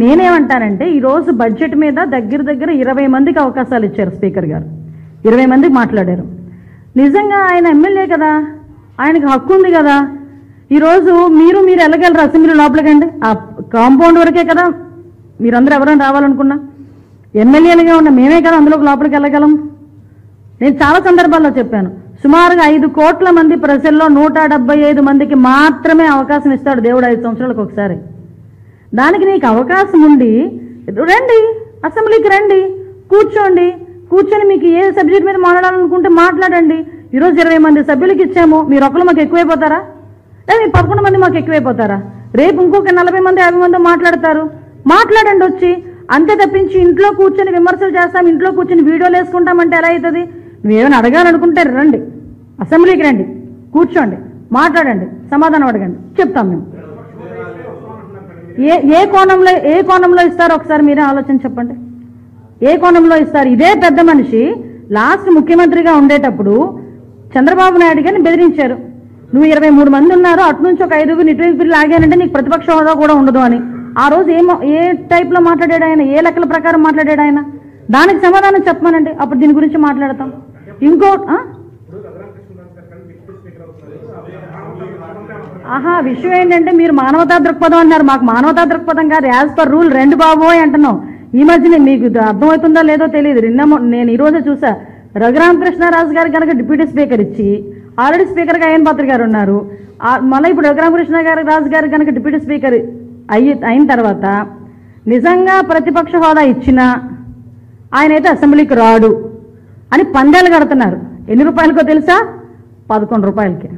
నేనేమంటానంటే ఈరోజు బడ్జెట్ మీద దగ్గర దగ్గర 20 మందికి అవకాశాలు ఇచ్చారు స్పీకర్ గారు. 20 మందికి మాట్లాడారు. నిజంగా ఆయన ఎమ్మెల్యే కదా, ఆయనకు హక్కు ఉంది కదా. ఈరోజు మీరు వెళ్ళగలరు అసెంబ్లీ లోపలికండి, ఆ కాంపౌండ్ వరకే కదా మీరందరూ ఎవరైనా రావాలనుకున్నా. ఎమ్మెల్యేలుగా ఉన్న మేమే కదా అందులోకి లోపలికి వెళ్ళగలం. నేను చాలా సందర్భాల్లో చెప్పాను, సుమారుగా 5 కోట్ల మంది ప్రజల్లో 175 మందికి మాత్రమే అవకాశం ఇస్తాడు దేవుడు 5 సంవత్సరాలకు ఒకసారి. దానికి నీకు అవకాశం ఉండి రండి, అసెంబ్లీకి రండి, కూర్చొని మీకు ఏ సబ్జెక్ట్ మీద మాట్లాడాలనుకుంటే మాట్లాడండి. ఈరోజు 20 మంది సభ్యులకి ఇచ్చాము, మీరు ఒకరు మాకు ఎక్కువైపోతారా? లేదా మీరు 11 మంది మాకు ఎక్కువైపోతారా? రేపు ఇంకొక 40 మంది 50 మంది మాట్లాడతారు, మాట్లాడండి వచ్చి. అంతే తప్పించి ఇంట్లో కూర్చొని విమర్శలు చేస్తాం, ఇంట్లో కూర్చొని వీడియోలు వేసుకుంటామంటే ఎలా అవుతుంది? నువ్వేమైనా అడగాలనుకుంటే రండి, అసెంబ్లీకి రండి, కూర్చోండి, మాట్లాడండి, సమాధానం అడగండి, చెప్తాం మేము. ఏ కోణంలో ఇస్తారో ఒకసారి మీరే ఆలోచన చెప్పండి. ఏ కోణంలో ఇస్తారు? ఇదే పెద్ద మనిషి లాస్ట్ ముఖ్యమంత్రిగా ఉండేటప్పుడు చంద్రబాబు నాయుడు గారిని బెదిరించారు. నువ్వు 23 మంది ఉన్నారు, అటు నుంచి ఒక 5 ఇటు లాగానంటే నీకు ప్రతిపక్ష హోదా కూడా ఉండదు అని. ఆ రోజు ఏ టైప్లో మాట్లాడాడు ఆయన? ఏ లెక్కల ప్రకారం మాట్లాడాడు ఆయన? దానికి సమాధానం చెప్పమనండి, అప్పుడు దీని గురించి మాట్లాడతాం. విషయం ఏంటంటే మీరు మానవతా దృక్పథం అన్నారు, మాకు మానవతా దృక్పథం కాదు, యాజ్ పర్ రూల్ 2 బాబోయ్ అంటున్నాం. ఈ మధ్యనే మీకు అర్థమవుతుందో లేదో తెలియదు, నేను ఈరోజే చూసా, రఘురామకృష్ణరాజు గారు కనుక డిప్యూటీ స్పీకర్ ఇచ్చి ఆల్రెడీ స్పీకర్గా అయ్యన్ పాత్ర గారు ఉన్నారు, మళ్ళీ ఇప్పుడు రఘురామకృష్ణరాజు గారు కనుక డిప్యూటీ స్పీకర్ అయిన తర్వాత నిజంగా ప్రతిపక్ష హోదా ఇచ్చినా ఆయనైతే అసెంబ్లీకి రాడు అని పందాలు కడుతున్నారు. ఎన్ని రూపాయలకో తెలుసా? 11 రూపాయలకి.